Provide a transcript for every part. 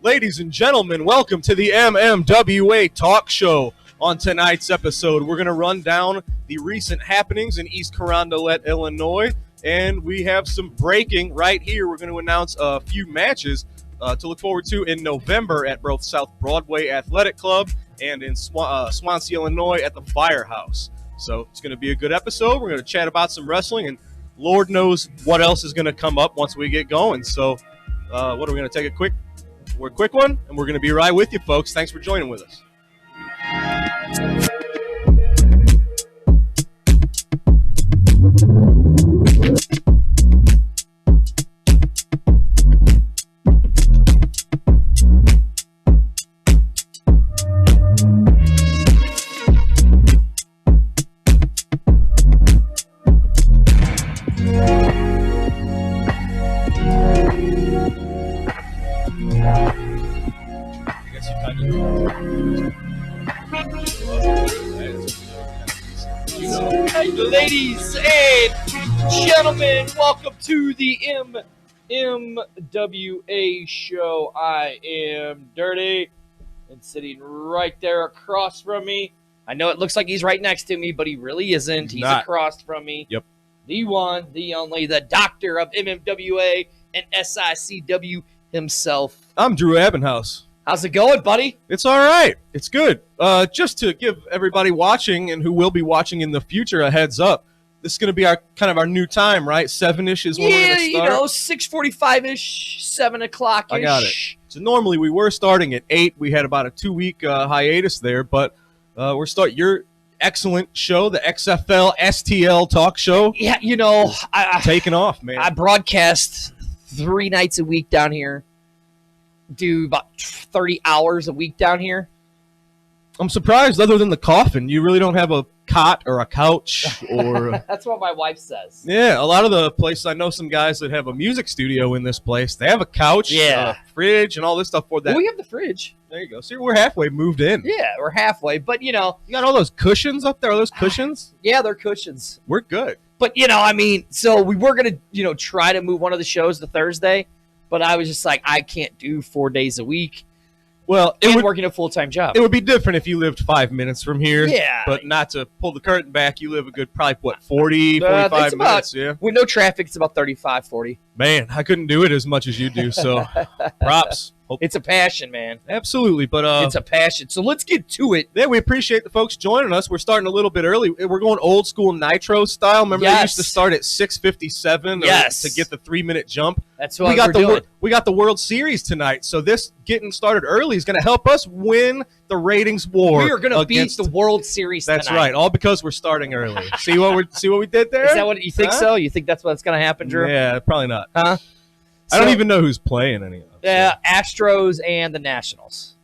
Ladies and gentlemen, welcome to the MMWA Talk Show. On tonight's episode, we're going to run down the recent happenings in East Carondelet, Illinois, and we have some breaking right here. We're going to announce a few matches to look forward to in November at both South Broadway Athletic Club and in Swansea, Illinois at the Firehouse. So it's going to be a good episode. We're going to chat about some wrestling, and Lord knows what else is going to come up once we get going. So what are we going to take a quick one, and we're going to be right with you, folks. Thanks for joining with us. Ladies and gentlemen, welcome to the MMWA show. I am Dirty, and sitting right there across from me. I know it looks like he's right next to me, but he really isn't. He's across from me. Yep. The one, the only, the doctor of MMWA and SICW himself. I'm Drew Abbenhouse. How's it going, buddy? It's all right. It's good. Just to give everybody watching and who will be watching in the future a heads up, this is going to be our new time, right? 7-ish is when we're going to start. 6:45-ish, 7 o'clock-ish. I got it. So normally we were starting at 8. We had about a 2-week hiatus there, but we're starting your excellent show, the XFL STL talk show. Yeah, I taking off, man. I broadcast 3 nights a week down here. Do about 30 hours a week down here. I'm surprised, other than the coffin, you really don't have a cot or a couch or That's what my wife says. Yeah, a lot of the places, I know some guys that have a music studio in this place. They have a couch, fridge, and all this stuff for that. Well, we have the fridge. There you go. See, we're halfway moved in. Yeah, we're halfway, but you got all those cushions up there. Are those cushions? Yeah, they're cushions. We're good. But so we were gonna try to move one of the shows to Thursday, but I was just like, I can't do 4 days a week. Well, working a full-time job. It would be different if you lived 5 minutes from here. Yeah. But not to pull the curtain back, you live a good, probably, 45 minutes? Yeah. With no traffic, it's about 35, 40. Man, I couldn't do it as much as you do, so props. It's a passion, man. Absolutely, but it's a passion. So let's get to it. Yeah, we appreciate the folks joining us. We're starting a little bit early. We're going old school Nitro style. Remember, they used to start at 6:57 to get the 3-minute jump. That's what we're doing. We got the World Series tonight, so this getting started early is going to help us win the ratings war. We are going to beat the World Series tonight. That's right, all because we're starting early. See what we did there? Is that what you think? So you think that's what's going to happen, Drew? Yeah, probably not. Huh? I don't even know who's playing any of them. Yeah, Astros and the Nationals.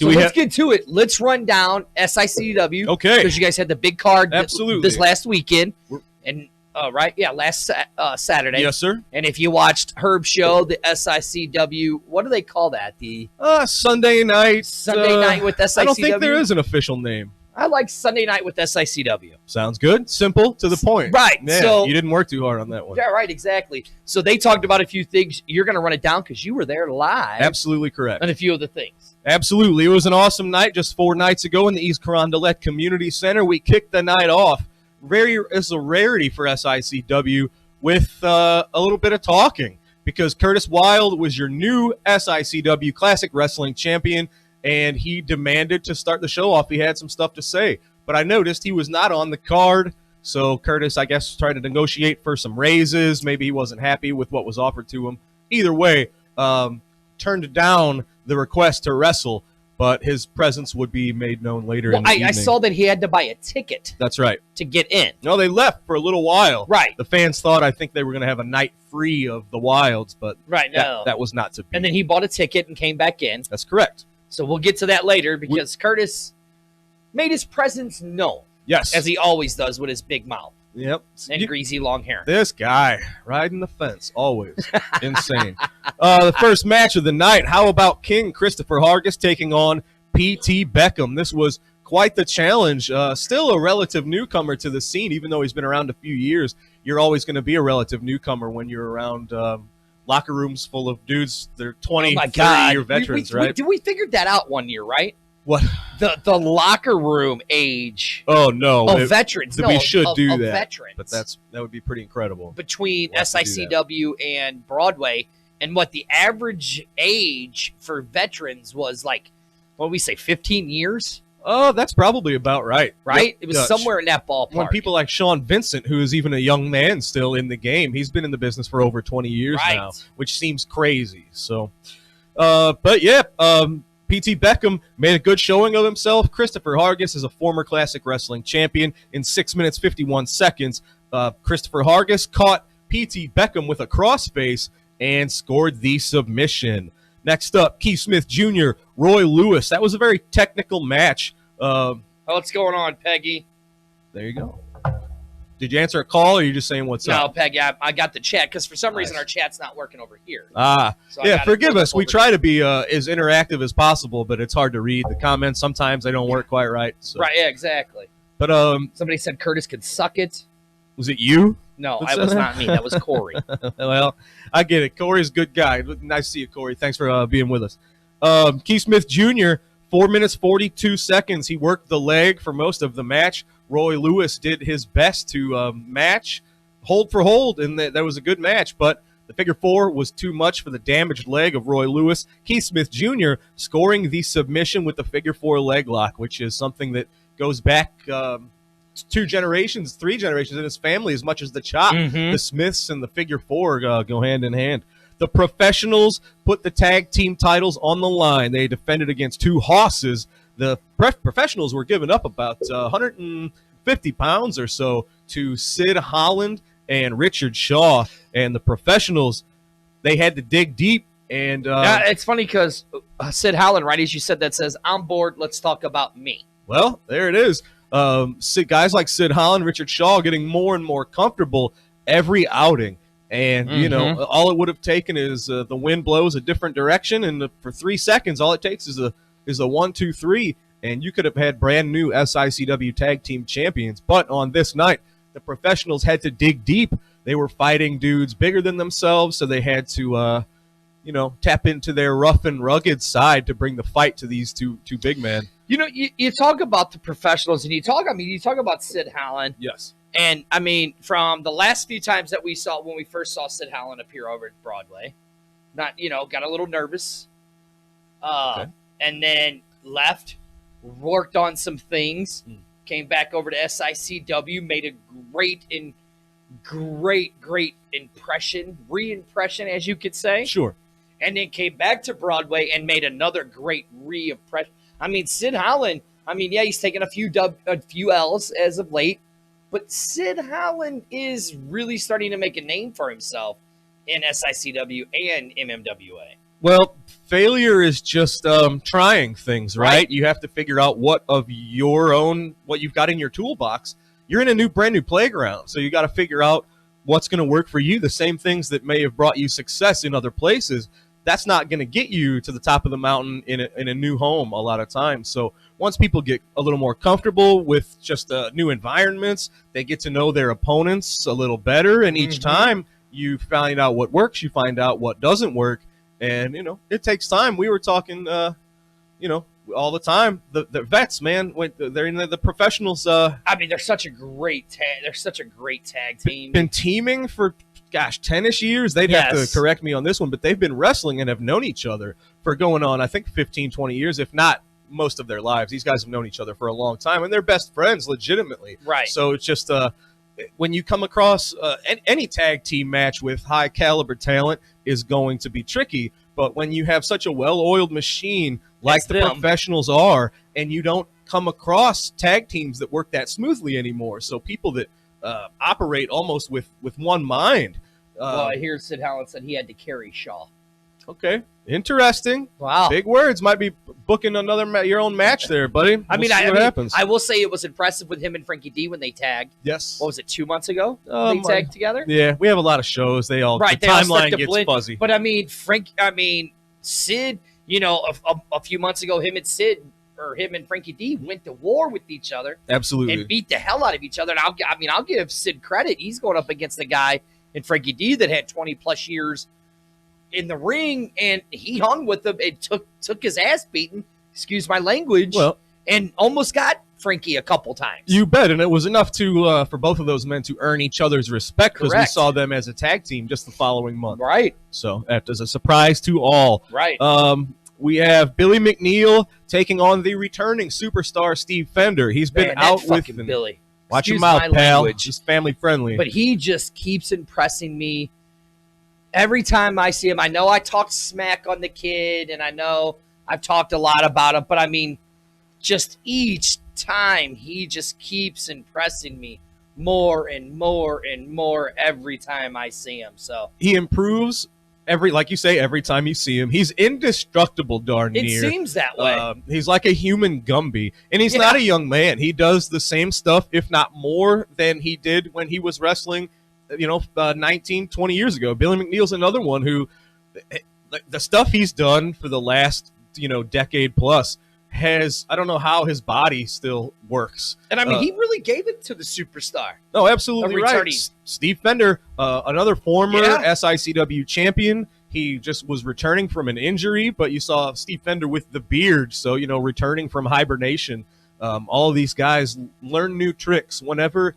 Let's get to it. Let's run down SICW. Okay. Because you guys had the big card Absolutely. this last weekend. And last Saturday. Yes, sir. And if you watched Herb's show, the SICW, what do they call that? The Sunday night. Sunday night with SICW? I don't think there is an official name. I like Sunday night with SICW. Sounds good. Simple, to the point. Right. Yeah, so you didn't work too hard on that one. Yeah, right, exactly. So they talked about a few things. You're going to run it down because you were there live. Absolutely correct. And a few of the things. Absolutely. It was an awesome night just 4 nights ago in the East Carondelet Community Center. We kicked the night off. It's a rarity for SICW with a little bit of talking because Curtis Wilde was your new SICW Classic Wrestling Champion, and he demanded to start the show off. He had some stuff to say, but I noticed he was not on the card. So Curtis, I guess, tried to negotiate for some raises. Maybe he wasn't happy with what was offered to him. Either way, turned down the request to wrestle, but his presence would be made known later in the evening. I saw that he had to buy a ticket. That's right. To get in. No, they left for a little while. Right. The fans thought, I think they were going to have a night free of the Wilds, but that was not to be. And then he bought a ticket and came back in. That's correct. So we'll get to that later because Curtis made his presence known. Yes. As he always does with his big mouth. Yep. And greasy long hair. This guy riding the fence, always. Insane. The first match of the night, how about King Christopher Hargis taking on P.T. Beckham? This was quite the challenge. Still a relative newcomer to the scene, even though he's been around a few years. You're always going to be a relative newcomer when you're around locker rooms full of dudes. They're 20, 30-year veterans, right? We figured that out one year, right? What? The locker room age. Oh, no. Of veterans. We should do that. Veterans. But that would be pretty incredible. Between SICW and Broadway, and what the average age for veterans was like, what did we say, 15 years? Oh, that's probably about right. Right? Yep. It was somewhere in that ballpark. When people like Sean Vincent, who is even a young man still in the game, he's been in the business for over 20 years now, which seems crazy. So, but yeah, P.T. Beckham made a good showing of himself. Christopher Hargis is a former Classic Wrestling Champion. In 6 minutes, 51 seconds, Christopher Hargis caught P.T. Beckham with a crossface and scored the submission. Next up, Keith Smith Jr., Roy Lewis. That was a very technical match. What's going on, Peggy? There you go. Did you answer a call, or are you just saying what's up? No, Peggy, I got the chat, because for some reason our chat's not working over here. So yeah, forgive us. We try to be as interactive as possible, but it's hard to read the comments. Sometimes they don't work quite right. So. Right, yeah, exactly. But somebody said Curtis could suck it. Was it you? No, it was not me. That was Corey. Well, I get it. Corey's a good guy. Nice to see you, Corey. Thanks for being with us. Keith Smith Jr., 4 minutes, 42 seconds. He worked the leg for most of the match. Roy Lewis did his best to match hold for hold, and that was a good match, but the figure 4 was too much for the damaged leg of Roy Lewis. Keith Smith Jr. scoring the submission with the figure 4 leg lock, which is something that goes back 2 generations, 3 generations in his family as much as the chop. The Smiths and the figure 4 go hand in hand. The Professionals put the tag team titles on the line. They defended against 2 hosses. The Professionals were giving up about 150 pounds or so to Sid Holland and Richard Shaw. And the Professionals, they had to dig deep. And it's funny because Sid Holland, right as you said, that says, "I'm bored, let's talk about me." Well, there it is. Guys like Sid Holland, Richard Shaw getting more and more comfortable every outing. And, you know, all it would have taken is the wind blows a different direction. And for 3 seconds, all it takes is a 1, 2, 3. And you could have had brand new SICW tag team champions. But on this night, the Professionals had to dig deep. They were fighting dudes bigger than themselves. So they had to, tap into their rough and rugged side to bring the fight to these two big men. You know, you talk about the Professionals, and you talk about Sid Holland. Yes. And, I mean, from the last few times that we saw, when we first saw Sid Holland appear over at Broadway, got a little nervous. Okay. And then left, worked on some things, Mm. came back over to SICW, made a great impression, re-impression, as you could say. Sure. And then came back to Broadway and made another great re-impression. I mean, Sid Holland, yeah, he's taken a few L's as of late, but Sid Holland is really starting to make a name for himself in SICW and MMWA. Well, failure is just trying things, right? You have to figure out what you've got in your toolbox. You're in a brand new playground, so you got to figure out what's going to work for you. The same things that may have brought you success in other places, that's not going to get you to the top of the mountain in a new home a lot of times. So once people get a little more comfortable with just new environments, they get to know their opponents a little better, and each time you find out what works, you find out what doesn't work. And, it takes time. We were talking, all the time. The vets, man, they're in the professionals. They're such a great tag team. Been teaming for, 10-ish years. They'd have to correct me on this one, but they've been wrestling and have known each other for going on, I think, 15, 20 years, if not most of their lives. These guys have known each other for a long time, and they're best friends legitimately. Right. So it's just when you come across any tag team match with high caliber talent is going to be tricky. But when you have such a well-oiled machine like the professionals are, and you don't come across tag teams that work that smoothly anymore, so people that operate almost with one mind. Well, I hear Sid Holland said he had to carry Shaw. Okay, interesting. Wow, big words. Might be booking your own match there, buddy. We'll see what happens. I will say it was impressive with him and Frankie D when they tagged. Yes. What was it, 2 months ago? They tagged together. Yeah, we have a lot of shows. The timeline gets fuzzy. But Sid. A few months ago, him and Frankie D went to war with each other. Absolutely. And beat the hell out of each other. And I'll give Sid credit. He's going up against a guy in Frankie D that had 20 plus years in the ring, and he hung with him and took his ass beaten, excuse my language, and almost got Frankie a couple times. You bet, and it was enough to for both of those men to earn each other's respect, because we saw them as a tag team just the following month. Right. So that is a surprise to all. Right. We have Billy McNeil taking on the returning superstar Steve Fender. He's been out with Billy. Watch your mouth, pal. Just family friendly. But he just keeps impressing me. Every time I see him, I know I talk smack on the kid, and I know I've talked a lot about him, but just each time he just keeps impressing me more and more and more every time I see him. So he improves like you say, every time you see him. He's indestructible, darn near. It seems that way. He's like a human Gumby, and he's not a young man. He does the same stuff, if not more, than he did when he was wrestling 19, 20 years ago. Billy McNeil's another one who, the stuff he's done for the last, decade plus I don't know how his body still works. And he really gave it to the superstar. Oh, absolutely right. Steve Fender, another former SICW champion. He just was returning from an injury, but you saw Steve Fender with the beard. So, returning from hibernation. All of these guys learn new tricks whenever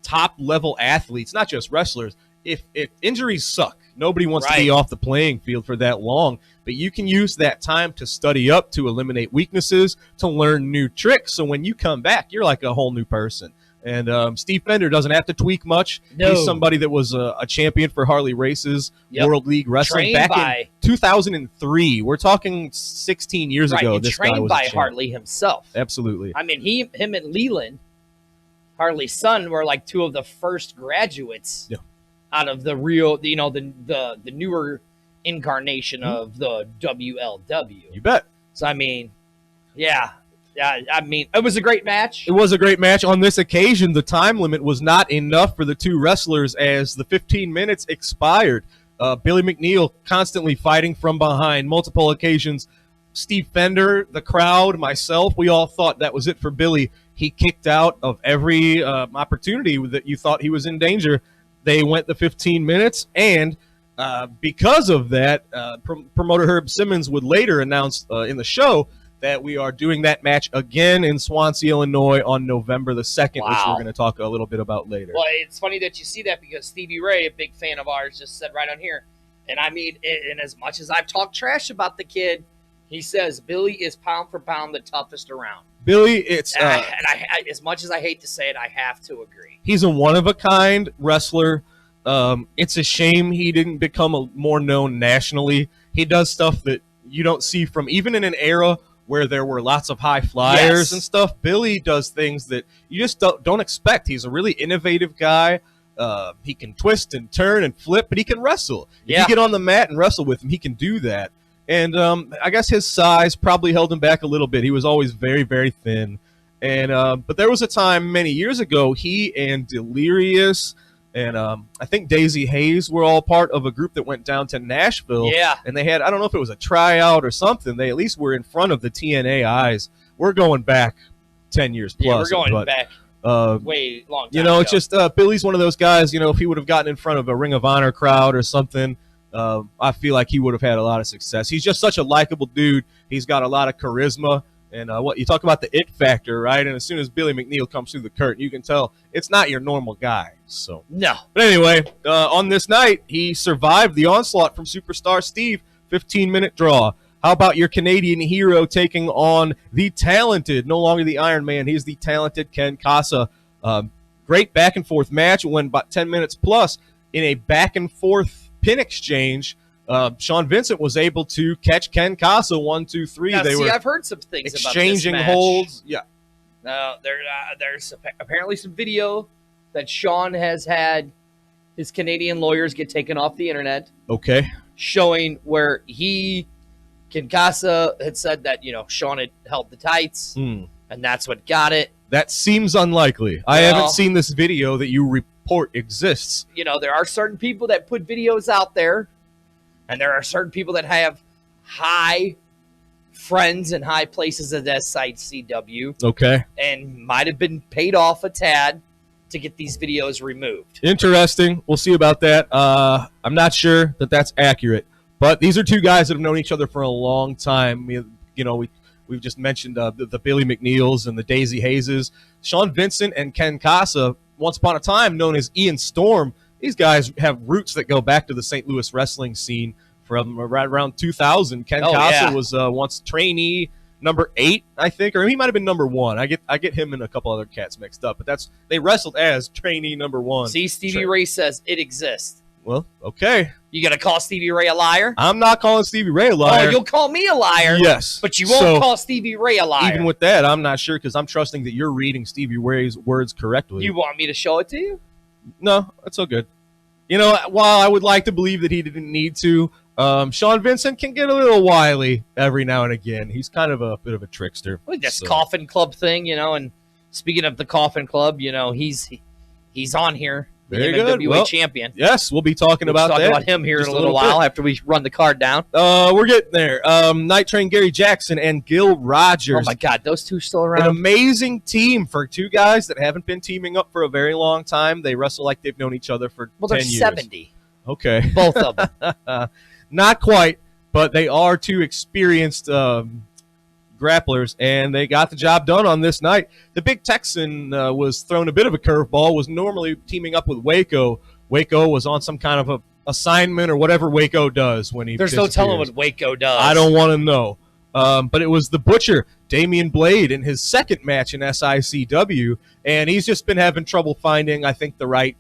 top level athletes, not just wrestlers, if injuries suck, nobody wants to be off the playing field for that long, but you can use that time to study up, to eliminate weaknesses, to learn new tricks. So when you come back, you're like a whole new person. And Steve Fender doesn't have to tweak much. No. He's somebody that was a champion for Harley Race's World League Wrestling in 2003. We're talking 16 years ago. This guy was trained by Harley himself. Absolutely. Him and Leland, Harley's son, were like two of the first graduates out of the real, the newer incarnation of the WLW. You bet. So, it was a great match. It was a great match. On this occasion, the time limit was not enough for the two wrestlers as the 15 minutes expired. Billy McNeil constantly fighting from behind, multiple occasions. Steve Fender, the crowd, myself, we all thought that was it for Billy. He kicked out of every opportunity that you thought he was in danger. They went the 15 minutes, and because of that, promoter Herb Simmons would later announce in the show that we are doing that match again in Swansea, Illinois on November the 2nd, which we're going to talk a little bit about later. Well, it's funny that you see that, because Stevie Ray, a big fan of ours, just said right on here, and and as much as I've talked trash about the kid, He says Billy is pound for pound the toughest around. Billy, it's and I, as much as I hate to say it, I have to agree. He's a one-of-a-kind wrestler. It's a shame he didn't become more known nationally. He does stuff that you don't see from even in an era where there were lots of high flyers and stuff. Billy does things that you just don't expect. He's a really innovative guy. He can twist and turn and flip, but he can wrestle. If you get on the mat and wrestle with him, he can do that. And I guess his size probably held him back a little bit. He was always very, very thin. And but there was a time many years ago, he and Delirious and I think Daisy Hayes were all part of a group that went down to Nashville. Yeah. And they had, I don't know if it was a tryout or something. They at least were in front of the TNA eyes. We're going back 10 years plus. Yeah, we're going back way long time You know, ago. it's just Billy's one of those guys, you know, if he would have gotten in front of a Ring of Honor crowd or something, I feel like he would have had a lot of success. He's just such a likable dude. He's got a lot of charisma. And what you talk about the it factor, right? And as soon as Billy McNeil comes through the curtain, you can tell it's not your normal guy. So no. But anyway, on this night, he survived the onslaught from Superstar Steve, 15-minute draw. How about your Canadian hero taking on the talented, no longer the Iron Man, he's the talented Ken Casa. Great back-and-forth match. It went about 10 minutes plus in a back-and-forth pin exchange. Sean Vincent was able to catch Ken Casa 1, 2, 3. Now, They were I've heard some things exchanging about this match. holds. Yeah. There's apparently some video that Sean has had his Canadian lawyers get taken off the internet. Okay. Showing where Ken Casa had said that, you know, Sean had held the tights, and that's what got it. That seems unlikely. I haven't seen this video that you report exists. You know, there are certain people that put videos out there, and there are certain people that have high friends in high places at SICW. Okay. And might have been paid off a tad to get these videos removed. Interesting. We'll see about that. I'm not sure that that's accurate, but these are two guys that have known each other for a long time. You know, we've just mentioned the Billy McNeils and the Daisy Hayeses. Sean Vincent and Ken Casa, once upon a time known as Ian Storm. These guys have roots that go back to the St. Louis wrestling scene from right around 2000. Ken Casa was once trainee number 8, I think, or he might have been number 1. I get him and a couple other cats mixed up, but they wrestled as trainee number 1. See, Stevie Ray says it exists. Well, okay. You gonna call Stevie Ray a liar? I'm not calling Stevie Ray a liar. Oh, you'll call me a liar. Yes, but you won't call Stevie Ray a liar. Even with that, I'm not sure because I'm trusting that you're reading Stevie Ray's words correctly. You want me to show it to you? No, that's all good. You know, while I would like to believe that he didn't need to, Sean Vincent can get a little wily every now and again. He's kind of a bit of a trickster. Well, that's Coffin Club thing, you know. And speaking of the Coffin Club, you know, he's on here. Very good. MWA well, champion. Yes, we'll be talking about him here in a little while after we run the card down. We're getting there. Night Train Gary Jackson and Gil Rogers. Oh, my God. Those two still around? An amazing team for two guys that haven't been teaming up for a very long time. They wrestle like they've known each other for 10 years. Well, they're 70. Okay. Both of them. Not quite, but they are two experienced grapplers, and they got the job done on this night. The Big Texan was thrown a bit of a curveball, was normally teaming up with Waco. Waco was on some kind of a assignment or whatever Waco does when he There's no telling what Waco does. I don't want to know. But it was the Butcher, Damian Blade, in his second match in SICW, and he's just been having trouble finding, I think, the right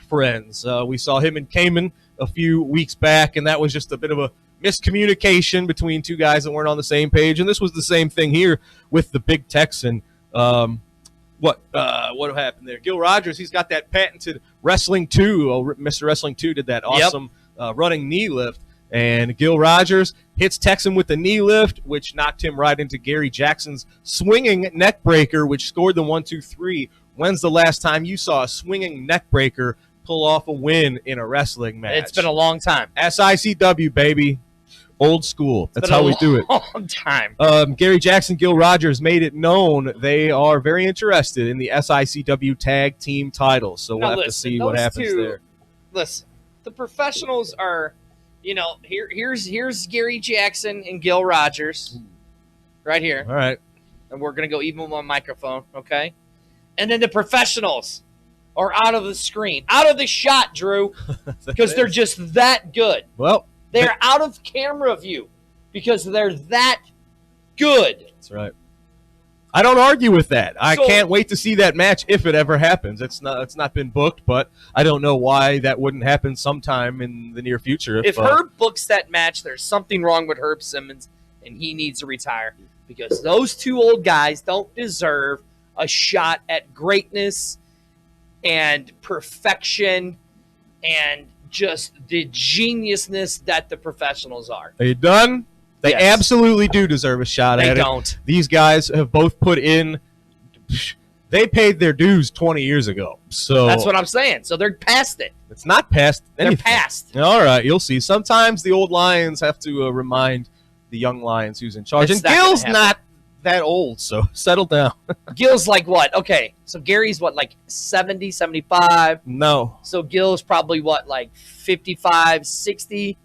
friends. We saw him in Cayman a few weeks back, and that was just a bit of a miscommunication between two guys that weren't on the same page, and this was the same thing here with the Big Texan. What happened there? Gil Rogers, he's got that patented Wrestling 2. Mr. Wrestling 2 did that awesome running knee lift, and Gil Rogers hits Texan with the knee lift, which knocked him right into Gary Jackson's swinging neck breaker, which scored the 1-2-3. When's the last time you saw a swinging neck breaker pull off a win in a wrestling match? It's been a long time. SICW, baby. Old school. That's how we do it. Long time. Gary Jackson, Gil Rogers made it known they are very interested in the SICW tag team titles. So we'll have to see what happens there. Listen, the professionals are, you know, here's Gary Jackson and Gil Rogers, right here. All right. And we're gonna go even with my microphone, okay? And then the professionals are out of the screen, out of the shot, Drew, because they're just that good. Well. They're out of camera view because they're that good. That's right. I don't argue with that. I So- can't wait to see that match if it ever happens. It's not been booked, but I don't know why that wouldn't happen sometime in the near future. If Herb books that match, there's something wrong with Herb Simmons, and he needs to retire because those two old guys don't deserve a shot at greatness and perfection and just the geniusness that the professionals are. Are you done? They Yes. absolutely do deserve a shot They at it. don't. These guys have both put in. They paid their dues 20 years ago, so That's what I'm saying. So they're past it. it's not past They're anything. past. All right, you'll see. Sometimes the old lions have to remind the young lions who's in charge. It's And not gonna Gil's happen. not that old, so settle down. Gil's like what? Okay, so Gary's what, like 70, 75? No. So Gil's probably what, like 55, 60?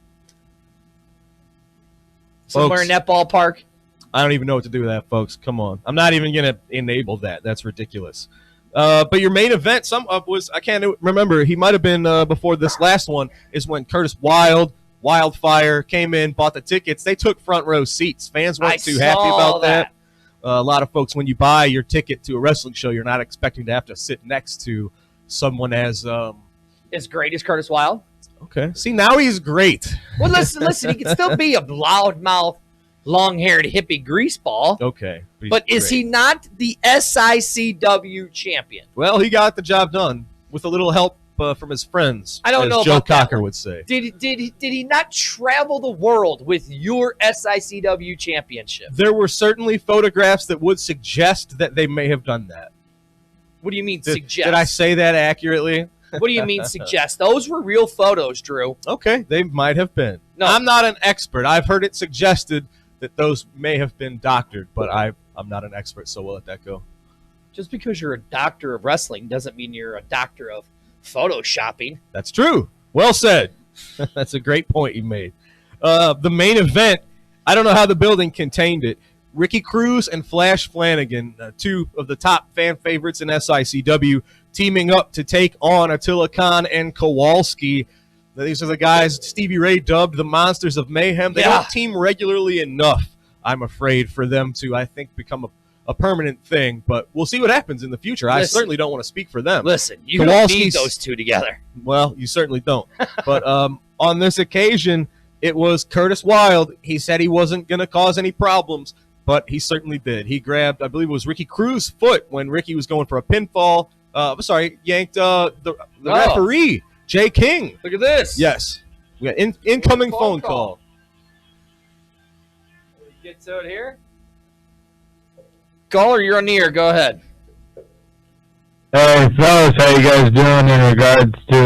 Somewhere Folks. in that ballpark. I don't even know what to do with that, folks. Come on. I'm not even going to enable that. That's ridiculous. But your main event, I can't remember. He might have been before this last one, is when Curtis Wildfire came in, bought the tickets. They took front row seats. Fans weren't too happy about that. A lot of folks, when you buy your ticket to a wrestling show, you're not expecting to have to sit next to someone as As great as Curtis Wild. okay. See, now he's great. Well, listen, he can still be a loudmouth, long-haired hippie greaseball. Okay. But is he not the SICW champion? Well, he got the job done with a little help from his friends. I don't as know Joe about that Cocker one. would say. Did he not travel the world with your SICW championship? There were certainly photographs that would suggest that they may have done that. What do you mean Did, suggest? did I say that accurately? What do you mean suggest? Those were real photos, Drew. Okay, they might have been. No. I'm not an expert. I've heard it suggested that those may have been doctored, but I'm not an expert, so we'll let that go. Just because you're a doctor of wrestling doesn't mean you're a doctor of photoshopping. That's true. Well said. That's a great point you made. The main event, I don't know how the building contained it. Ricky Cruz and Flash Flanagan, two of the top fan favorites in SICW, teaming up to take on Attila Khan and Kowalski. These are the guys Stevie Ray dubbed the Monsters of Mayhem. They don't team regularly enough, I'm afraid, for them to, I think, become a permanent thing. But we'll see what happens in the future. I certainly don't want to speak for them. Listen, you don't need those two together. Well, you certainly don't. But on this occasion, it was Curtis Wild. He said he wasn't going to cause any problems, but he certainly did. He grabbed, I believe it was Ricky Cruz's foot when Ricky was going for a pinfall. Yanked the referee, Jay King. Look at this. Yes. We got incoming phone call. Get to it here. Caller, you're on the air. Go ahead. Hey, fellas, how you guys doing in regards to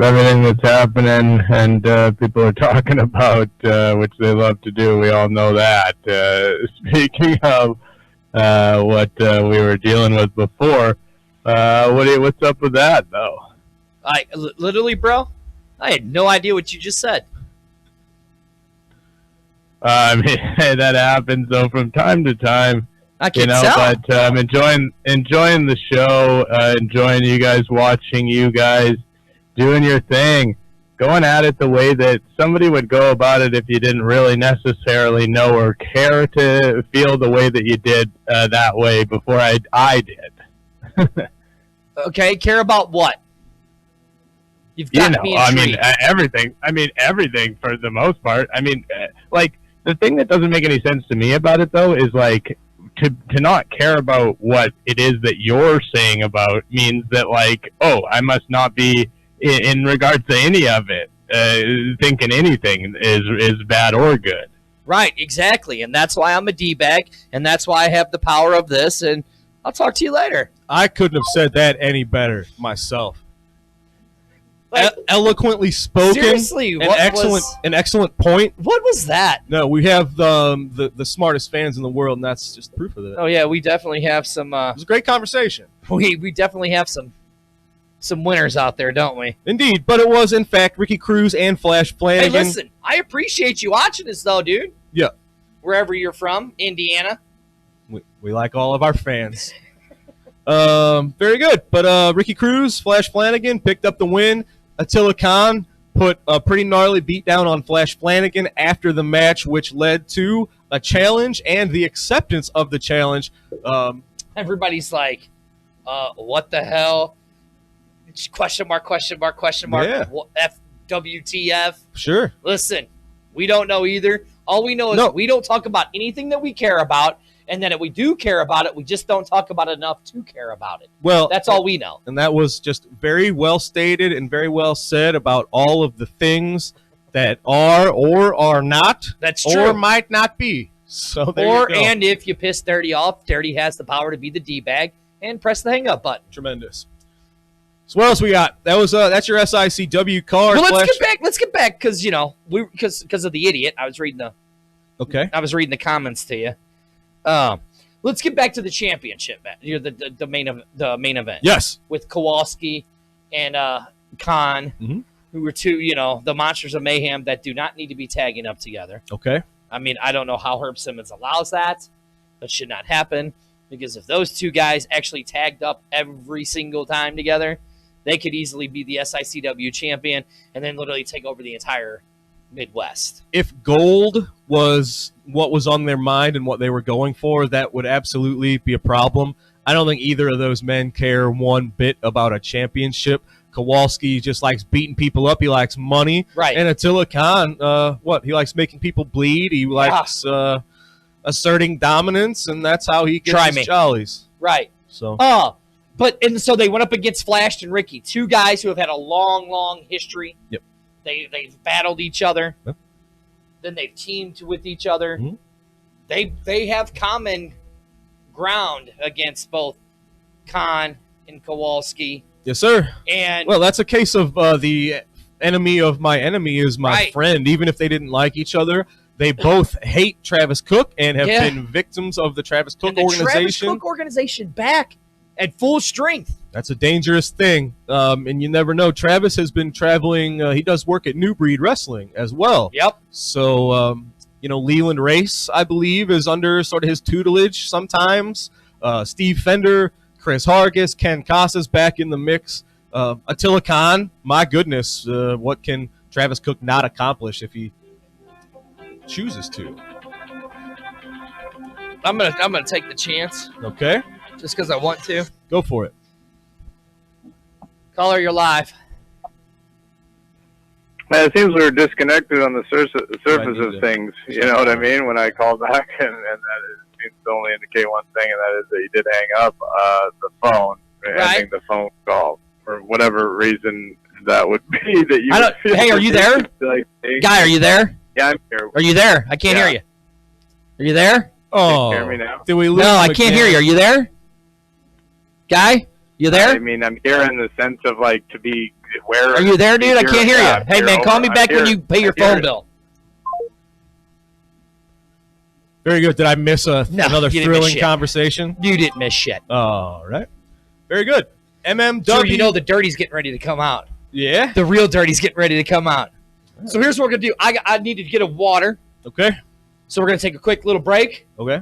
everything that's happening and people are talking about, which they love to do. We all know that. Speaking of what we were dealing with before, what's up with that, though? Literally, bro, I had no idea what you just said. I mean, that happens, though, from time to time. I can tell. But I'm enjoying the show, enjoying you guys, watching you guys, doing your thing, going at it the way that somebody would go about it if you didn't really necessarily know or care to feel the way that you did that way before I did. Okay, care about what? You've got me intrigued. Everything. I mean, everything for the most part. I mean, the thing that doesn't make any sense to me about it, though, is like, to not care about what it is that you're saying about means that, like, oh, I must not be in regards to any of it thinking anything is bad or good. Right, exactly, and that's why I'm a D-bag, and that's why I have the power of this, and I'll talk to you later. I couldn't have said that any better myself. Like, Eloquently spoken. seriously, an excellent point. What was that? No, we have the smartest fans in the world, and that's just proof of it. Oh yeah, we definitely have some. It was a great conversation. We definitely have some winners out there, don't we? Indeed, but it was in fact Ricky Cruz and Flash Flanagan. Hey, listen, I appreciate you watching this, though, dude. Yeah. Wherever you're from, Indiana. We like all of our fans. Very good. But Ricky Cruz, Flash Flanagan picked up the win. Attila Khan put a pretty gnarly beatdown on Flash Flanagan after the match, which led to a challenge and the acceptance of the challenge. Everybody's like, what the hell? Question mark, question mark, question mark. Yeah. WTF. Sure. Listen, we don't know either. All we know is we don't talk about anything that we care about, and then if we do care about it, we just don't talk about it enough to care about it. Well, that's all we know. And that was just very well stated and very well said about all of the things that are or are not. That's true. Or might not be. So there you go. And if you piss Dirty off, Dirty has the power to be the D-bag and press the hang-up button. Tremendous. So what else we got? That's your SICW card. Well, let's get back because because of the idiot. I was reading the comments to you. Let's get back to the championship match. The main event. Yes. With Kowalski and Khan, who were two, the monsters of mayhem that do not need to be tagging up together. Okay. I mean, I don't know how Herb Simmons allows that. That should not happen because if those two guys actually tagged up every single time together, they could easily be the SICW champion and then literally take over the entire Midwest. If gold was what was on their mind and what they were going for, that would absolutely be a problem. I don't think either of those men care one bit about a championship. Kowalski just likes beating people up. He likes money. Right. And Attila Khan, he likes making people bleed. He likes asserting dominance, and that's how he gets his jollies. Right. So. So they went up against Flash and Ricky, two guys who have had a long, long history. Yep. They've battled each other. Yep. Then they've teamed with each other. Mm-hmm. They have common ground against both Khan and Kowalski. Yes, sir. And well, that's a case of the enemy of my enemy is my friend. Even if they didn't like each other, they both hate Travis Cook and have been victims of the Travis Cook organization. Travis Cook organization back at full strength. That's a dangerous thing, and you never know. Travis has been traveling. He does work at New Breed Wrestling as well. Yep. So, Leland Race, I believe, is under sort of his tutelage sometimes. Steve Fender, Chris Hargis, Ken Casas back in the mix. Attila Khan, my goodness, what can Travis Cook not accomplish if he chooses to? I'm gonna take the chance. Okay. Just because I want to. Go for it. Caller, you're live. It seems we were disconnected on the surface of things. You know what I mean? When I called back, and that seems to only indicate one thing, and that is that you did hang up the phone. I think the phone call for whatever reason that would be. That you. Hey, are you there? Guy, are you there? Yeah, I'm here. Are you there? I can't hear you. Are you there? Oh, can you hear me now? Did we lose? No, I can't hear you. Are you there? Guy, you there? I mean, I'm here in the sense of to be where. Are you there, dude? I can't hear you. Hey, man, call me back when you pay your phone bill. Very good. Did I miss another thrilling conversation? You didn't miss shit. All right. Very good. MMW. So you know the Dirty's getting ready to come out. Yeah? The real Dirty's getting ready to come out. So here's what we're going to do. I need to get a water. Okay. So we're going to take a quick little break. Okay.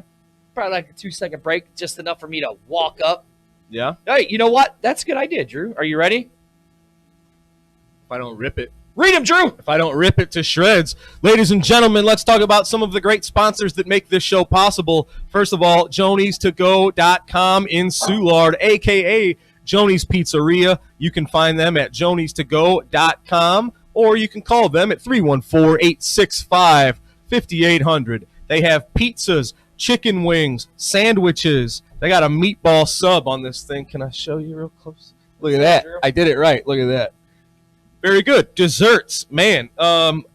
Probably like a 2-second break, just enough for me to walk up. Yeah. Hey, you know what? That's a good idea, Drew. Are you ready? If I don't rip it. Read him, Drew. If I don't rip it to shreds. Ladies and gentlemen, let's talk about some of the great sponsors that make this show possible. First of all, JoniesToGo.com in Soulard, a.k.a. Jonies Pizzeria. You can find them at JoniesToGo.com, or you can call them at 314-865-5800. They have pizzas, chicken wings, sandwiches. They got a meatball sub on this thing. Can I show you real close? Look at that. I did it right. Look at that. Very good. Desserts, man.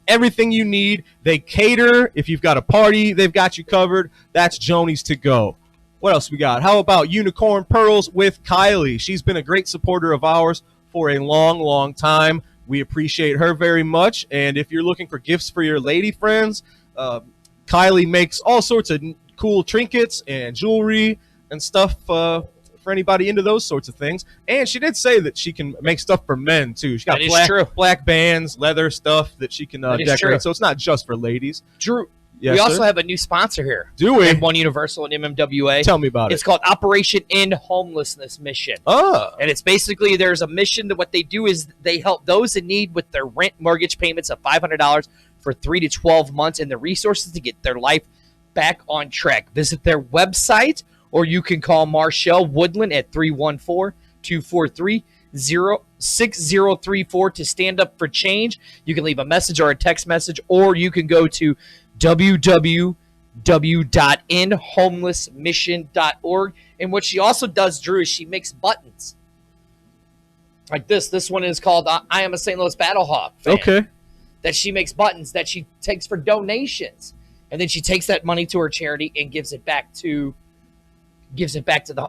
Everything you need. They cater. If you've got a party, they've got you covered. That's Jonies to Go. What else we got? How about Unicorn Pearls with Kylie? She's been a great supporter of ours for a long, long time. We appreciate her very much. And if you're looking for gifts for your lady friends, Kylie makes all sorts of cool trinkets and jewelry and stuff for anybody into those sorts of things. And she did say that she can make stuff for men, too. She got black bands, leather stuff that she can decorate. So it's not just for ladies. Drew, Yes, we also sir. have a new sponsor here. Do we? At One Universal and MMWA. Tell me about It's it. called Operation End Homelessness Mission. Oh. And it's basically there's a mission that what they do is they help those in need with their rent mortgage payments of $500 for 3 to 12 months and the resources to get their life back on track. Visit their website or you can call Marshall Woodland at 314-243-6034 to stand up for change. You can leave a message or a text message, or you can go to www.endhomelessmission.org. And what she also does, Drew, is she makes buttons like this. This one is called I Am a St. Louis Battlehawk fan. Okay. That she makes buttons that she takes for donations. And then she takes that money to her charity and gives it back to the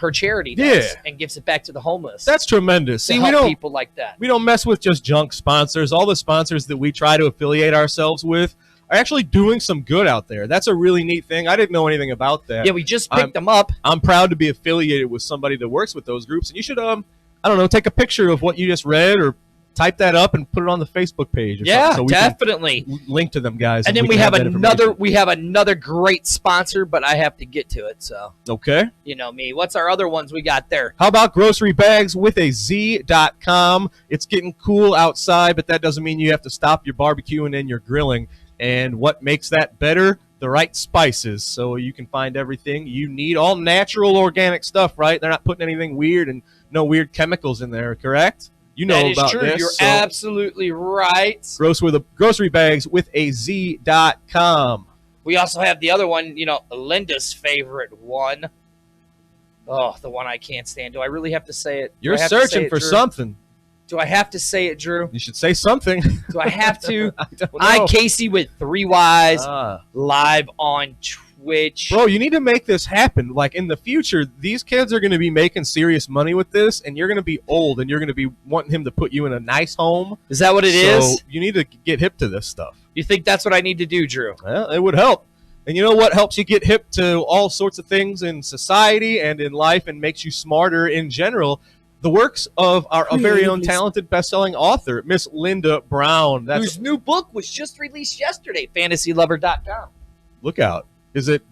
her charity does, and gives it back to the homeless. That's tremendous. to See, help people like that. we don't mess with just junk sponsors. All the sponsors that we try to affiliate ourselves with are actually doing some good out there. That's a really neat thing. I didn't know anything about that. Yeah, we just picked them up. I'm proud to be affiliated with somebody that works with those groups. And you should, I don't know, take a picture of what you just read or type that up and put it on the Facebook page. Or Yeah, something so we definitely. can link to them guys. And then we we have can another great sponsor, but I have to get to it. So Okay. you know me. What's our other ones we got there? How about grocery bags with a Z.com? It's getting cool outside, but that doesn't mean you have to stop your barbecuing and your grilling. And what makes that better? The right spices. So you can find everything you need. All natural, organic stuff, right? They're not putting anything weird and no weird chemicals in there, correct? You know That is about true. this. You're so absolutely right. grocery bags with a Z.com. We also have the other one, Linda's favorite one. Oh, the one I can't stand. Do I really have to say it? You're searching for something. Do I have to say it, Drew? You should say something. Do I have to? I don't know. I, Casey with 3 Ys, Ah. live on Twitch. Bro, you need to make this happen. Like in the future, these kids are going to be making serious money with this, and you're going to be old, and you're going to be wanting him to put you in a nice home. Is that what it So is? you need to get hip to this stuff. You think that's what I need to do, Drew? Well, it would help. And you know what helps you get hip to all sorts of things in society and in life and makes you smarter in general? The works of our very own talented best-selling author, Miss Linda Brown. Whose new book was just released yesterday, fantasylover.com. Look out. Is it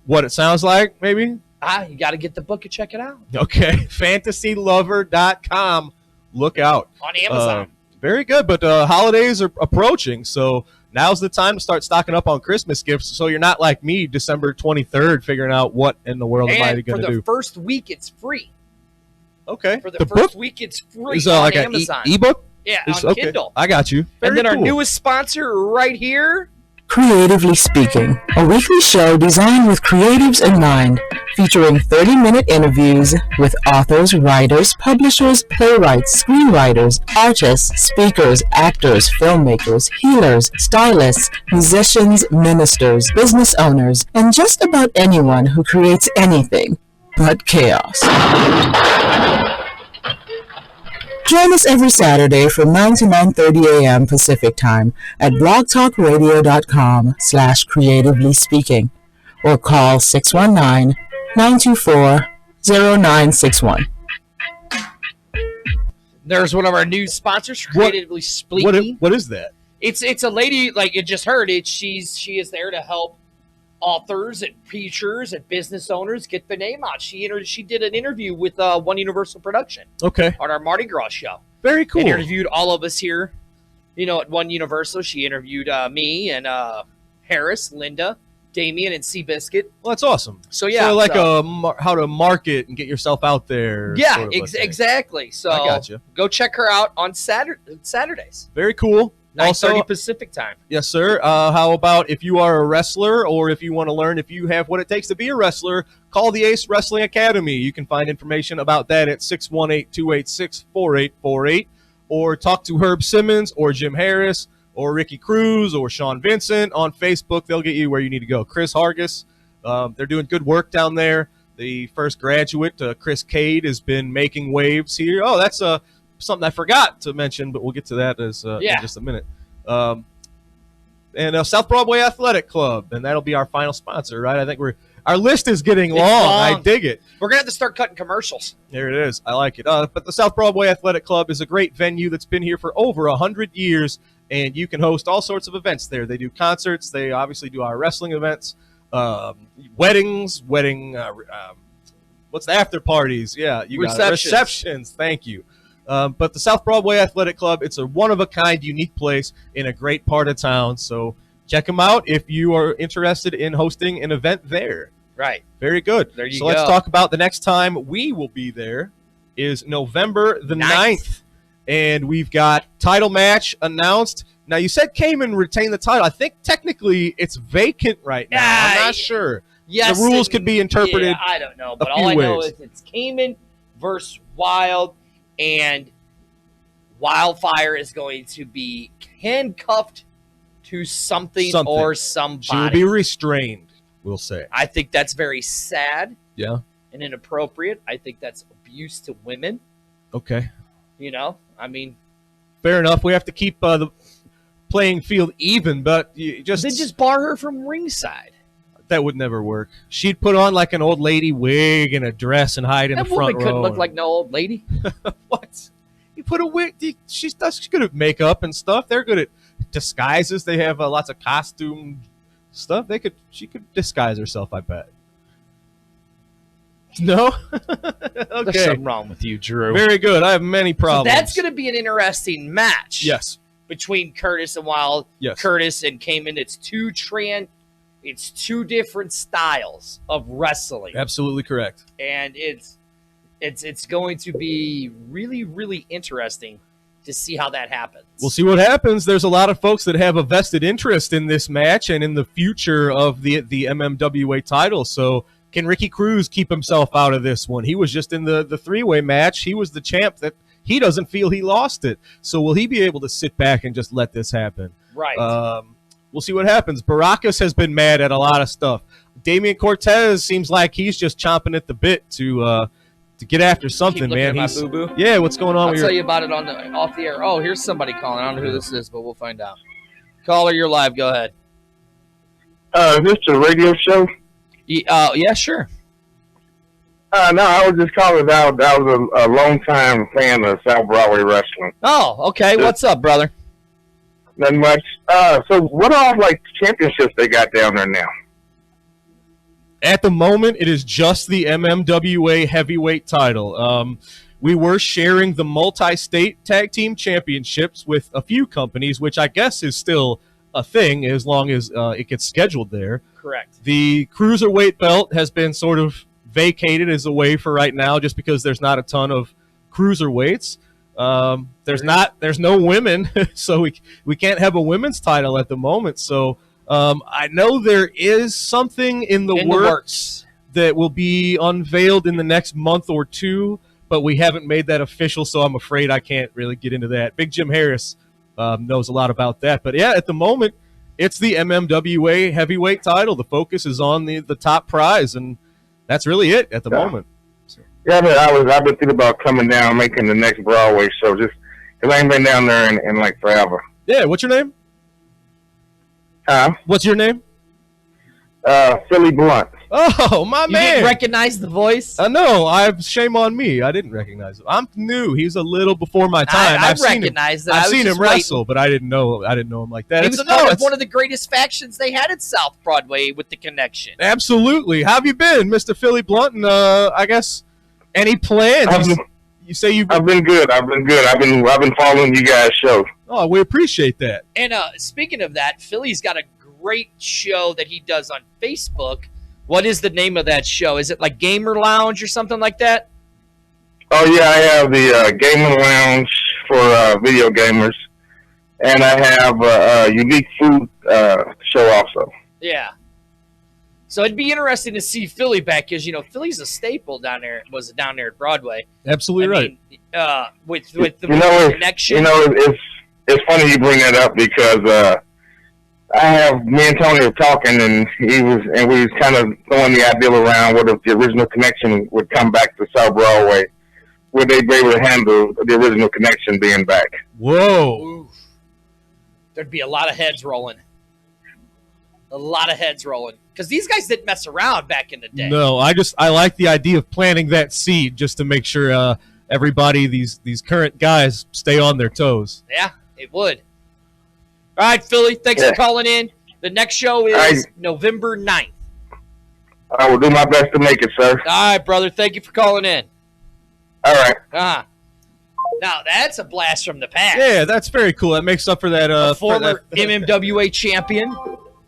what it sounds like, maybe? You got to get the book and check it out. Okay. fantasylover.com. Look out. On Amazon. Very good, but holidays are approaching, so now's the time to start stocking up on Christmas gifts so you're not like me December 23rd figuring out what in the world am I And going for to the do. first week, it's free. Okay. For the the first book week, it's free is on like an Amazon. ebook? Yeah, It's- on okay. Kindle. I got you. Very And then our cool. newest sponsor right here. Creatively Speaking, a weekly show designed with creatives in mind, featuring 30-minute interviews with authors, writers, publishers, playwrights, screenwriters, artists, speakers, actors, filmmakers, healers, stylists, musicians, ministers, business owners, and just about anyone who creates anything but chaos. Join us every Saturday from 9 to 9:30 a.m. Pacific Time at blogtalkradio.com/creatively speaking or call 619-924-0961. There's one of our new sponsors, Creatively Speaking. What is that? It's a lady, like you just heard it. She is there to help authors and preachers and business owners get their name out. She did an interview with One Universal Production Okay. on our Mardi Gras show. Very cool. And interviewed all of us here, at One Universal. She interviewed me and Harris, Linda, Damien, and Seabiscuit. Well, that's awesome. So yeah, So like how to market and get yourself out there. yeah, sort of a thing. exactly. So I gotcha. go check her out on Saturdays, Very cool. 9:30 Also, Pacific time. yes, sir. How about if you are a wrestler or if you want to learn if you have what it takes to be a wrestler, call the Ace Wrestling Academy. You can find information about that at 618-286-4848 or talk to Herb Simmons or Jim Harris or Ricky Cruz or Sean Vincent on Facebook. They'll get you where you need to go. Chris Hargis, they're doing good work down there. The first graduate, Chris Cade, has been making waves here. Oh, that's something I forgot to mention, but we'll get to that in just a minute. And South Broadway Athletic Club, and that'll be our final sponsor, right? I think our list is getting long. I dig it. We're gonna have to start cutting commercials. There it is. I like it. But the South Broadway Athletic Club is a great venue that's been here for over 100 years, and you can host all sorts of events there. They do concerts. They obviously do our wrestling events, weddings, what's the after parties? Yeah, you got it. Receptions. Thank you. But the South Broadway Athletic Club, it's a one-of-a-kind, unique place in a great part of town. So check them out if you are interested in hosting an event there. Right. Very good. There you so go. Let's talk about the next time we will be there is November the 9th. And we've got title match announced. Now, you said Cayman retained the title. I think technically it's vacant right now. I'm not sure. Yes, the rules could be interpreted. Yeah, I don't know, but all I know is it's Cayman versus Wild, and Wildfire is going to be handcuffed to something. Or somebody. She'll be restrained, we'll say. I think that's very sad. Yeah. And inappropriate. I think that's abuse to women. Okay. I mean, fair enough. We have to keep the playing field even, but then just bar her from ringside. That would never work. She'd put on like an old lady wig and a dress and hide in the front row. That woman couldn't look like no old lady. What? You put a wig. She's good at makeup and stuff. They're good at disguises. They have lots of costume stuff. She could disguise herself, I bet. No? Okay. There's something wrong with you, Drew. Very good. I have many problems. So that's going to be an interesting match. Yes. Between Curtis and Wild. Yes. Curtis and Cayman. It's two different styles of wrestling. Absolutely correct. And it's going to be really, really interesting to see how that happens. We'll see what happens. There's a lot of folks that have a vested interest in this match and in the future of the MMWA title. So can Ricky Cruz keep himself out of this one? He was just in the three-way match. He was the champ. That he doesn't feel he lost it. So will he be able to sit back and just let this happen? Right. We'll see what happens. Baracus has been mad at a lot of stuff. Damian Cortez seems like he's just chomping at the bit to get after something, man. At my boo-boo. Yeah, what's going on? I'll tell you about it off the air. Oh, here's somebody calling. I don't know who this is, but we'll find out. Caller, you're live. Go ahead. Is this a radio show? Yeah, sure. No, I was just calling out. I was a long-time fan of South Broadway wrestling. Oh, okay. What's up, brother? Nothing much. So what all, championships they got down there now? At the moment, it is just the MMWA heavyweight title. We were sharing the multi-state tag team championships with a few companies, which I guess is still a thing as long as it gets scheduled there. Correct. The cruiserweight belt has been sort of vacated as a way for right now, just because there's not a ton of cruiserweights. There's no women, so we can't have a women's title at the moment. So I know there is something in the works that will be unveiled in the next month or two, but we haven't made that official, so I'm afraid I can't really get into that. Big Jim Harris knows a lot about that. But yeah, at the moment, it's the MMWA heavyweight title. The focus is on the top prize, and that's really it at the moment. Yeah, I've been thinking about coming down, making the next Broadway show, just because I ain't been down there in forever. Yeah, what's your name? Huh? What's your name? Philly Blunt. Oh, my man. You didn't recognize the voice? No, shame on me. I didn't recognize him. I'm new. He's a little before my time. I've recognized that. I've seen him wrestle, but I didn't know him like that. He was part of one of the greatest factions they had at South Broadway with the Connection. Absolutely. How have you been, Mr. Philly Blunt? And I guess any plans? I've been good. I've been following you guys' show. Oh, we appreciate that. And speaking of that, Philly's got a great show that he does on Facebook. What is the name of that show? Is it like Gamer Lounge or something like that? Oh, yeah, I have the Gamer Lounge for video gamers, and I have a unique food show also. Yeah. So it'd be interesting to see Philly back because, Philly's a staple down there at Broadway. Absolutely right. With the Connection. It's funny you bring that up because me and Tony were talking, and we was kind of throwing the idea around what if the original Connection would come back to South Broadway. Would they be able to handle the original Connection being back? Whoa. Oof. There'd be a lot of heads rolling. Because these guys didn't mess around back in the day. No, I like the idea of planting that seed just to make sure everybody, these current guys, stay on their toes. Yeah, it would. All right, Philly, thanks Yeah. for calling in. The next show is right. November 9th. I will do my best to make it, sir. All right, brother. Thank you for calling in. All right. Now, that's a blast from the past. Yeah, that's very cool. That makes up for that. Former MMWA champion,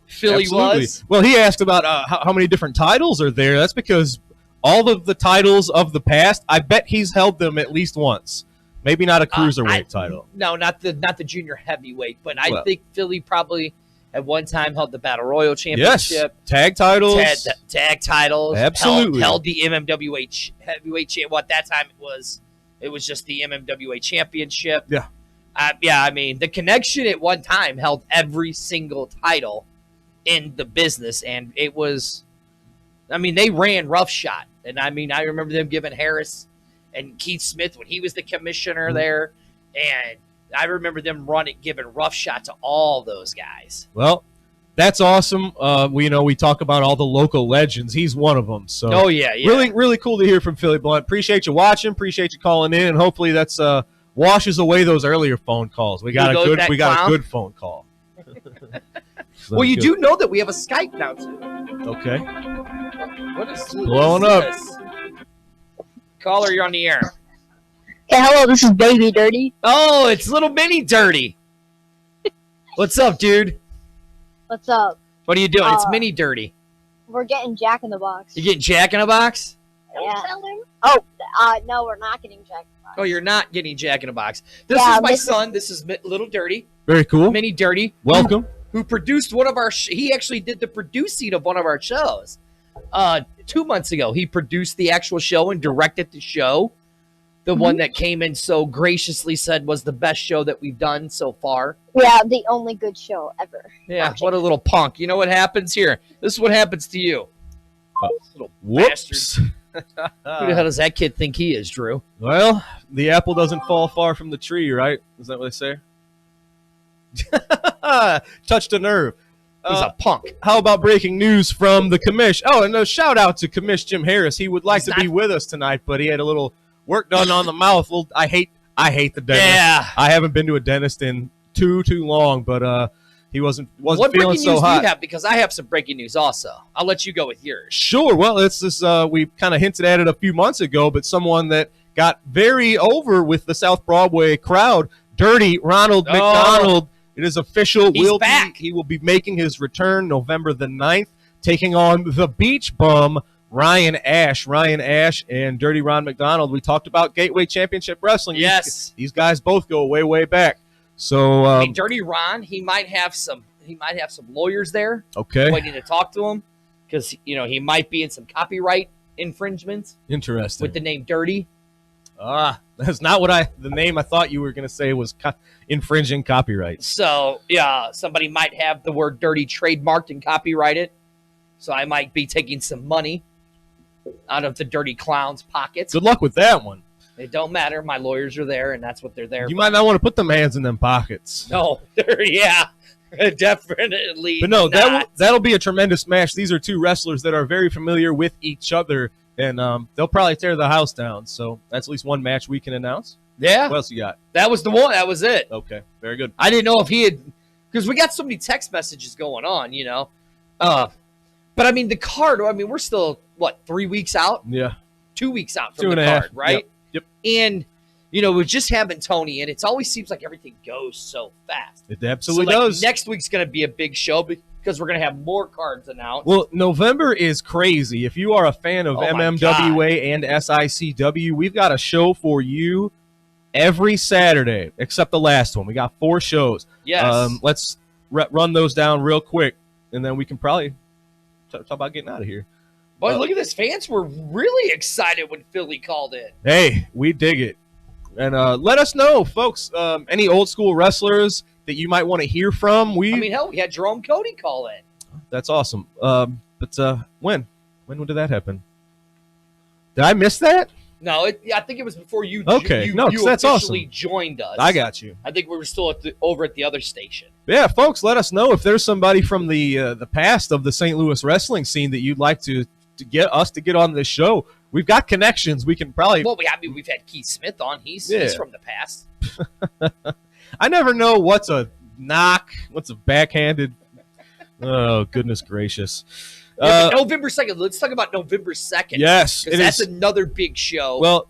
Philly Absolutely. was. Well, he asked about how many different titles are there. That's because all of the titles of the past, I bet he's held them at least once. Maybe not a cruiserweight title. No, not the junior heavyweight, but I think Philly probably at one time held the Battle Royal Championship. Yes, tag titles. Tag titles. Absolutely. Held the MMWA heavyweight champ. Well, at that time it was just the MMWA Championship. Yeah. I mean, the Connection at one time held every single title in the business, and it was, I mean, they ran roughshod. And I mean, I remember them giving Harris and Keith Smith when he was the commissioner there, and I remember them giving roughshod to all those guys. Well, that's awesome. We talk about all the local legends. He's one of them. So really, really cool to hear from Philly Blunt. Appreciate you watching. Appreciate you calling in, and hopefully that's washes away those earlier phone calls. We got a good phone call. So well, you do know that we have a Skype now too. Okay. What is blowing up? Caller, you're on the air. Hey, hello, this is Baby Dirty. Oh, it's Little Mini Dirty. What's up, dude? What's up? What are you doing? It's Mini Dirty. We're getting Jack in the Box. You getting Jack in a Box? Yeah. Oh, no, we're not getting Jack in the Box. Oh, you're not getting Jack in a Box. This is my son. This is Little Dirty. Very cool. Mini Dirty. Welcome. Who produced one of our he actually did the producing of one of our shows. 2 months ago, he produced the actual show and directed the show. The one that came in so graciously said was the best show that we've done so far. Yeah, the only good show ever. Yeah, what a little punk. You know what happens here? This is what happens to you. Little Whoops. bastard. Who the hell does that kid think he is, Drew? Well, the apple doesn't fall far from the tree, right? Is that what they say? Touched a nerve. He's a punk. How about breaking news from the commish? Oh, and a shout out to commish Jim Harris. He would like to be with us tonight, but he had a little work done on the mouth. Well, I hate the dentist. Yeah. I haven't been to a dentist in too long, but he wasn't what feeling breaking so news hot. do you have? Because I have some breaking news also. I'll let you go with yours. Sure. Well, it's this. We kind of hinted at it a few months ago, but someone that got very over with the South Broadway crowd, Dirty Ronald McDonald. It is official. He's back. He will be making his return November the 9th, taking on the Beach Bum, Ryan Ash. Ryan Ash and Dirty Ron McDonald. We talked about Gateway Championship Wrestling. Yes. These guys both go way, way back. So I mean, Dirty Ron, he might have some lawyers there waiting to talk to him because he might be in some copyright infringements. Interesting. With the name Dirty. That's not the name I thought you were going to say was infringing copyright. So, yeah, somebody might have the word dirty trademarked and copyrighted. So I might be taking some money out of the dirty clown's pockets. Good luck with that one. It don't matter. My lawyers are there, and that's what they're there You for. might not want to put them hands in them pockets. No, yeah, definitely. But no, not. that'll be a tremendous match. These are two wrestlers that are very familiar with each other. And they'll probably tear the house down. So that's at least one match we can announce. Yeah. What else you got? That was the one. That was it. Okay. Very good. I didn't know if he had – because we got so many text messages going on, But, I mean, the card, we're still, 3 weeks out? Yeah. 2 weeks out from 2 and the a half. card, right? Yep. And, we're just having Tony, and it always seems like everything goes so fast. It absolutely so, does. Next week's going to be a big show because we're going to have more cards announced. Well, November is crazy. If you are a fan of MMWA and SICW, we've got a show for you every Saturday, except the last one. We got 4 shows. Yes. Let's run those down real quick, and then we can probably talk about getting out of here. Boy, look at this. Fans were really excited when Philly called in. Hey, we dig it. And let us know, folks, any old school wrestlers that you might want to hear from. Hell, we had Jerome Cody call in. That's awesome. But when? When did that happen? Did I miss that? No, I think it was before you. Okay, you that's officially awesome. Joined us. I got you. I think we were still over at the other station. Yeah, folks, let us know if there's somebody from the past of the St. Louis wrestling scene that you'd like to get us to get on this show. We've got connections. We can probably. Well, we've had Keith Smith on. He's from the past. I never know what's a knock. What's a backhanded? Oh, goodness gracious. Yeah, but November 2nd. Let's talk about November 2nd. Yes, because that's another big show. Well,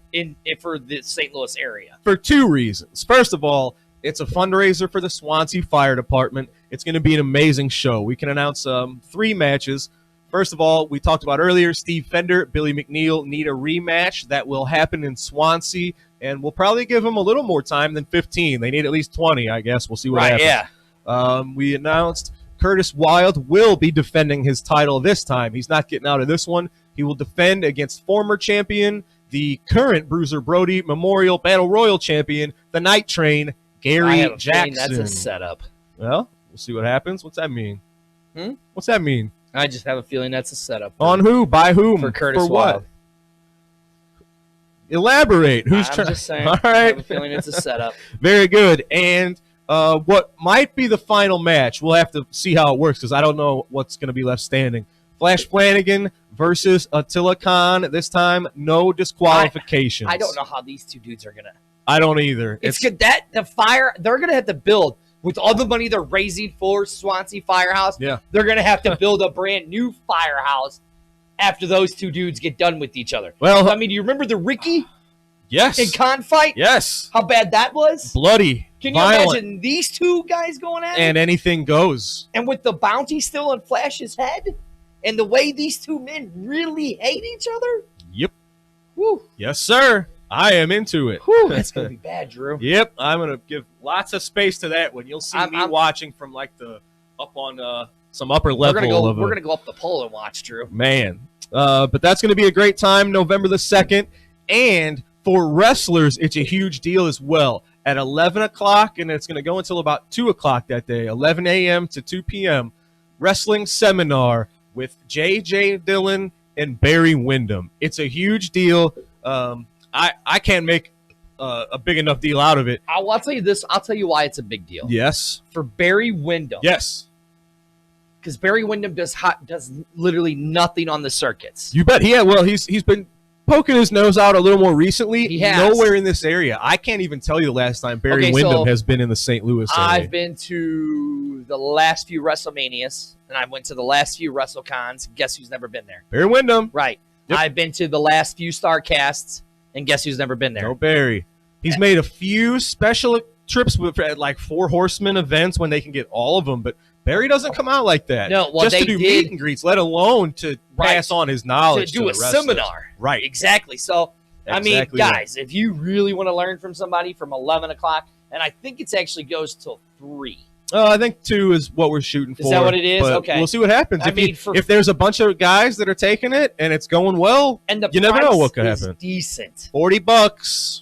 for the St. Louis area. For two reasons. First of all, it's a fundraiser for the Swansea Fire Department. It's going to be an amazing show. We can announce 3 matches. First of all, we talked about earlier, Steve Fender, Billy McNeil need a rematch. That will happen in Swansea, and we'll probably give them a little more time than 15. They need at least 20, I guess. We'll see what happens. Yeah. We announced Curtis Wilde will be defending his title this time. He's not getting out of this one. He will defend against former champion, the current Bruiser Brody Memorial Battle Royal champion, the Night Train, Gary Jackson. That's a setup. Well, we'll see what happens. What's that mean? What's that mean? I just have a feeling that's a setup. On who? By whom? For Curtis For what? Wilde. Elaborate. Who's I'm trying? just saying. All right. I have a feeling it's a setup. Very good. And what might be the final match, we'll have to see how it works because I don't know what's going to be left standing. Flash Flanagan versus Attila Khan. This time, no disqualifications. I don't know how these two dudes are going to. I don't either. It's good that the fire, they're going to have to build with all the money they're raising for Swansea Firehouse. Yeah. They're going to have to build a brand new firehouse after those two dudes get done with each other. Well, I mean, do you remember the Ricky yes. and Khan fight? Yes. How bad that was? Bloody. Can you violent. imagine these two guys going at it? And anything goes. And with the bounty still on Flash's head? And the way these two men really hate each other? Yep. Woo. Yes, sir. I am into it. Whew, that's going to be bad, Drew. Yep. I'm going to give lots of space to that one. You'll see me watching from like the up on some upper level. We're going to go up the pole and watch, Drew. Man. But that's going to be a great time, November the 2nd. And for wrestlers, it's a huge deal as well. At 11 o'clock, and it's going to go until about 2 o'clock that day, 11 a.m. to 2 p.m., wrestling seminar with J.J. Dillon and Barry Windham. It's a huge deal. I can't make a big enough deal out of it. I'll tell you this. I'll tell you why it's a big deal. Yes. For Barry Windham. Yes. Because Barry Windham does literally nothing on the circuits. You bet. He's been poking his nose out a little more recently. He has. Nowhere in this area. I can't even tell you the last time Barry Windham has been in the St. Louis area. I've been to the last few WrestleManias, and I went to the last few WrestleCons. Guess who's never been there? Barry Windham. Right. Yep. I've been to the last few StarCasts, and guess who's never been there? No Barry. He's made a few special trips with like 4 Horsemen events when they can get all of them, but Barry doesn't come out like that. No, well, just to do meet and greets, let alone to pass on his knowledge to do a seminar. Right. Exactly. So, I mean, Exactly guys, if you really want to learn from somebody from 11 o'clock, and I think it actually goes till 3. I think 2 is what we're shooting for. Is that what it is? But okay. We'll see what happens. If there's a bunch of guys that are taking it and it's going well, and you never know what could happen. Decent. $40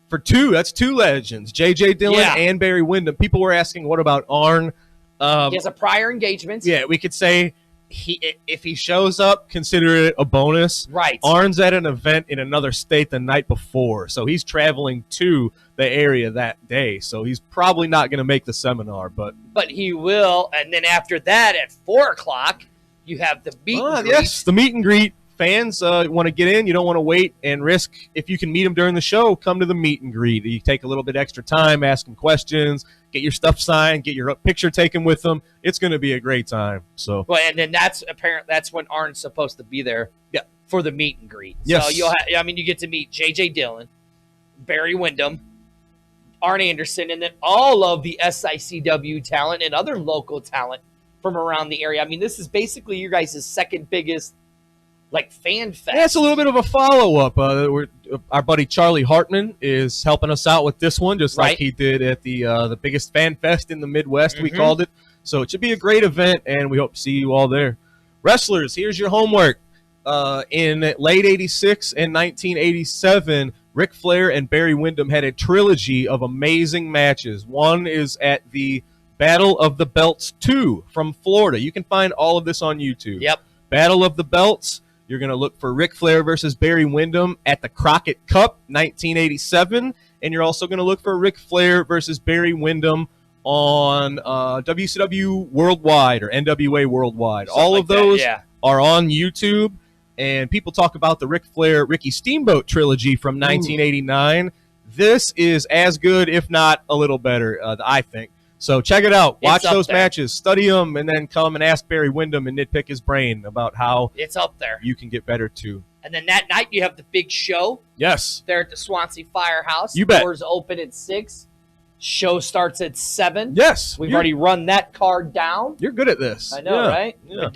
for 2. That's 2 legends, J.J. Dillon and Barry Windham. People were asking, what about Arn? He has a prior engagement. Yeah, we could say if he shows up, consider it a bonus. Right. Arn's at an event in another state the night before, so he's traveling to the area that day. So he's probably not going to make the seminar, but he will. And then after that, at 4 o'clock, you have the meet and greet. Yes, the meet and greet. Fans want to get in. You don't want to wait and risk. If you can meet them during the show, come to the meet and greet. You take a little bit extra time, ask them questions, get your stuff signed, get your picture taken with them. It's going to be a great time. So, well, and then that's when Arn's supposed to be there. Yeah. For the meet and greet. Yes. So you get to meet J.J. Dillon, Barry Windham, Arn Anderson, and then all of the SICW talent and other local talent from around the area. I mean, this is basically your guys' second biggest fan fest. Yeah, it's a little bit of a follow-up. Our buddy Charlie Hartman is helping us out with this one, just like he did at the biggest fan fest in the Midwest, we called it. So it should be a great event, and we hope to see you all there. Wrestlers, here's your homework. In late 86 and 1987, Ric Flair and Barry Windham had a trilogy of amazing matches. One is at the Battle of the Belts 2 from Florida. You can find all of this on YouTube. Yep. Battle of the Belts. You're going to look for Ric Flair versus Barry Windham at the Crockett Cup, 1987. And you're also going to look for Ric Flair versus Barry Windham on WCW Worldwide or NWA Worldwide. Something all of those that, are on YouTube. And people talk about the Ric Flair, Ricky Steamboat trilogy from 1989. This is as good, if not a little better, I think. So check it out. Watch It's up those there. matches, study them, and then come and ask Barry Windham and nitpick his brain about how It's up there. you can get better too. And then that night you have the big show Yes. there at the Swansea Firehouse. You bet. Doors open at 6. Show starts at 7. Yes. We've You're- already run that card down. You're good at this. I know, Yeah. right? Yeah.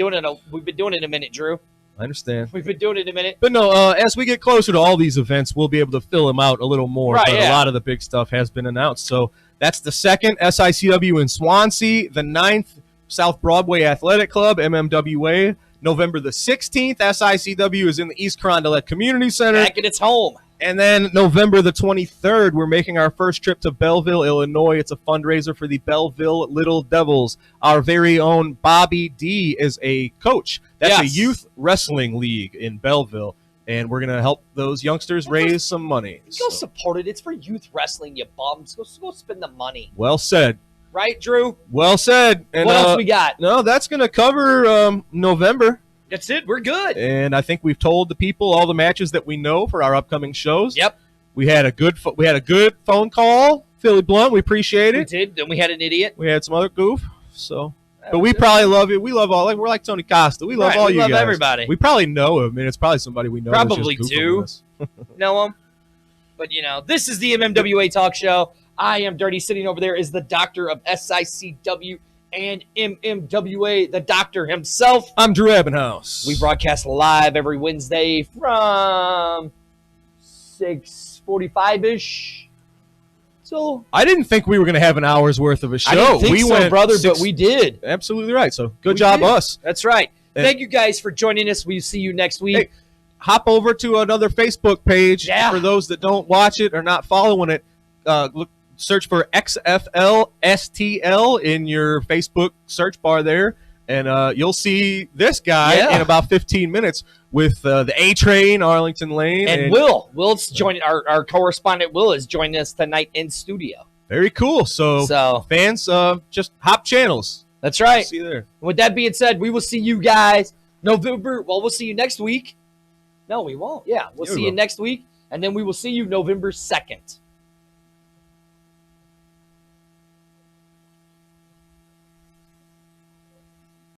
We've been doing it a minute, Drew. I understand. We've been doing it a minute. But no, as we get closer to all these events, we'll be able to fill them out a little more. Right, but a yeah. lot of the big stuff has been announced. So that's the 2nd SICW in Swansea, the 9th South Broadway Athletic Club, MMWA. November the 16th, SICW is in the East Carondelet Community Center. Back at its home. And then November the 23rd, we're making our first trip to Belleville, Illinois. It's a fundraiser for the Belleville Little Devils. Our very own Bobby D is a coach. That's a Yes. youth wrestling league in Belleville. And we're going to help those youngsters raise some money. Go So, support it. It's for youth wrestling, you bums. Go spend the money. well said. Right, Drew? Well said. And, What else we got? No, that's going to cover November. That's it. We're good. And I think we've told the people all the matches that we know for our upcoming shows. Yep. We had a good phone call, Philly Blunt. We appreciate We it. did. Then we had an idiot. We had some other goof. So, That but was we it. probably love it. We love all. We're like Tony Costa. We love Right, all we you love guys. everybody. We probably know him, and it's probably somebody we know. that's Probably just goofing do. with us. know him. But, this is the MMWA Talk Show. I am Dirty. Sitting over there is the doctor of SICW and MMWA, the doctor himself. I'm Drew Ebenhouse. We broadcast live every Wednesday from 6:45-ish. So, I didn't think we were going to have an hour's worth of a show. I didn't think we so, went brother, six- but we did. absolutely right. So good We job, did. us. That's right. And- Thank you guys for joining us. We'll see you next week. Hey, hop over to another Facebook page. Yeah. For those that don't watch it or not following it, search for XFLSTL in your Facebook search bar there, and you'll see this guy Yeah. in about 15 minutes with the A Train, Arlington Lane. And Will's joining, our correspondent Will is joining us tonight in studio. Very cool. So, So, fans, just hop channels. that's right. See you there. With that being said, we will see you guys we'll see you next week. No, we won't. Yeah, we'll Yeah, we see you will. next week, and then we will see you November 2nd.